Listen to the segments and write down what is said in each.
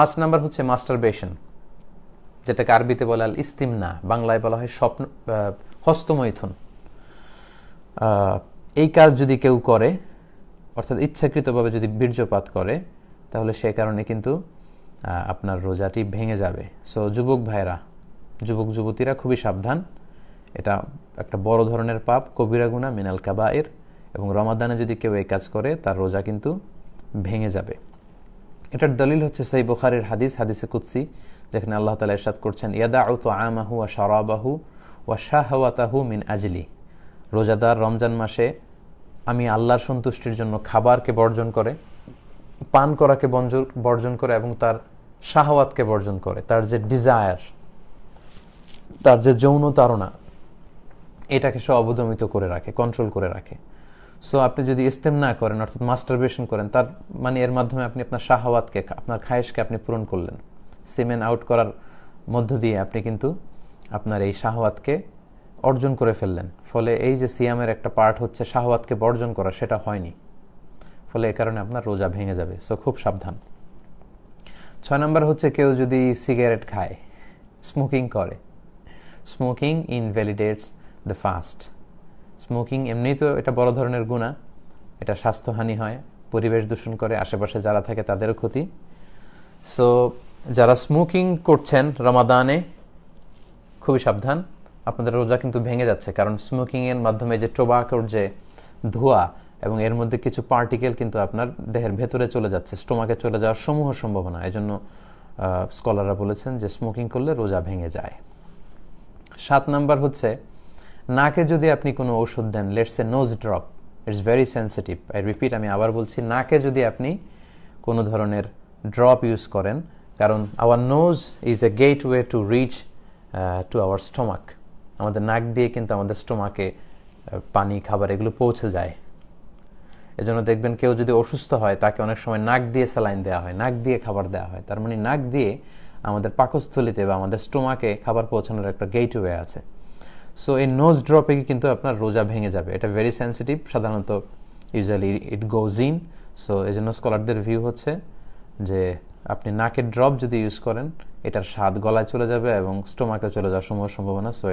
পাঁচ নাম্বার হচ্ছে মাস্টারবেশন, যেটাকে আরবিতে বলে আল ইস্তিমনা, বাংলায় বলা হয় স্বপ্ন হস্তমৈথুন। এই কাজ যদি কেউ করে, অর্থাৎ ইচ্ছাকৃতভাবে যদি বীর্যপাত করে, তাহলে সে কারণে কিন্তু আপনার রোজাটি ভেঙে যাবে। সো যুবক ভাইরা, যুবক যুবতীরা খুবই সাবধান, এটা একটা বড় ধরনের পাপ, কবিরা গুনাহ মিনাল কাবায়ের, এবং রমাদানে যদি কেউ এই কাজ করে তার রোজা কিন্তু ভেঙে যাবে। এটার দলিল হচ্ছে সহিহ বুখারীর হাদিসে কুদসি, যেখানে আল্লাহ তাআলা ইরশাদ করছেন, ইয়াদাউ তুআমাহু ওয়া শারাবাহু ওয়া শাহওয়াতাহু মিন আজলি। রোজাদার রমজান মাসে আমি আল্লাহর সন্তুষ্টির জন্য খাবারকে বর্জন করে, পান করাকে বর্জন করে, এবং তার শাহওয়াতকে বর্জন করে, তার যে ডিজায়ার, তার যে যৌন তাড়না, এটাকে সে অবদমিত করে রাখে, কন্ট্রোল করে রাখে। সো আপনি যদি ইস্তেমনা করেন, অর্থাৎ মাস্টারবেশন করেন, তার মানে এর মাধ্যমে আপনি আপনার শাহওয়াতকে, আপনার খায়েশকে আপনি পূরণ করলেন। সিমেন আউট করার মধ্য দিয়ে আপনি কিন্তু আপনার এই শাহওয়াতকে অর্জন করে ফেললেন। ফলে এই যে সিয়ামের একটা পার্ট হচ্ছে শাহওয়াতকে বর্জন করা, সেটা হয়নি। ফলে এ কারণে আপনার রোজা ভেঙে যাবে। সো খুব সাবধান। 6 নম্বর হচ্ছে কেউ যদি সিগারেট খায়, স্মোকিং করে, স্মোকিং ইনভ্যালিডেটস দ্য ফাস্ট। স্মোকিং এমনিই তো এটা বড় ধরনের গুনাহ, এটা স্বাস্থ্যহানি হয়, পরিবেশ দূষণ করে, আশেপাশে যারা থাকে তাদেরও ক্ষতি। সো যারা স্মোকিং করছেন রমাদানে, খুবই সাবধান, আপনাদের রোজা কিন্তু ভেঙে যাচ্ছে। কারণ স্মোকিংয়ের মাধ্যমে যে টোবাকোর যে ধোঁয়া, এবং এর মধ্যে কিছু পার্টিকেল কিন্তু আপনার দেহের ভেতরে চলে যাচ্ছে, স্টোমাকে চলে যাওয়ার সমূহ সম্ভাবনা। এই জন্য স্কলাররা বলেছেন যে স্মোকিং করলে রোজা ভেঙে যায়। 7 নাম্বার হচ্ছে নাকে যদি আপনি কোনো ওষুধ দেন, let's a nose drop, it's very sensitive. I repeat, আমি আবার বলছি, নাকে যদি আপনি কোনো ধরনের ড্রপ ইউজ করেন, কারণ our nose is a gateway to reach to our stomach. আমাদের নাক দিয়ে কিন্তু আমাদের স্টোমাকে পানি, খাবার এগুলো পৌঁছে যায়। এজন্য দেখবেন কেউ যদি অসুস্থ হয়, তাকে অনেক সময় নাক দিয়ে স্যালাইন দেওয়া হয়, নাক দিয়ে খাবার দেওয়া হয়। তার মানে নাক দিয়ে আমাদের পাকস্থলিতে বা আমাদের স্টোমাকে খাবার পৌঁছানোর একটা গেটওয়ে আছে। সো এই নোজ ড্রপে কিন্তু আপনার রোজা ভেঙে যাবে। এটা ভেরি সেন্সিটিভ, সাধারণত usually it goes in. So এই জন্য স্কলারদের ভিউ হচ্ছে যে আপনি নাকের ড্রপ যদি ইউজ করেন, এটার স্বাদ গলায় চলে যাবে এবং স্টোমাকে চলে যাওয়ার সম্ভাবনা। সো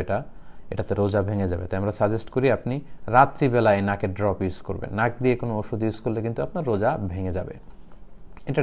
এটাতে রোজা ভেঙে যাবে। তাই আমরা সাজেস্ট করি আপনি রাত্রিবেলায় নাকের ড্রপ ইউজ করবেন। নাক দিয়ে কোনো ওষুধ ইউজ করলে কিন্তু আপনার রোজা ভেঙে যাবে।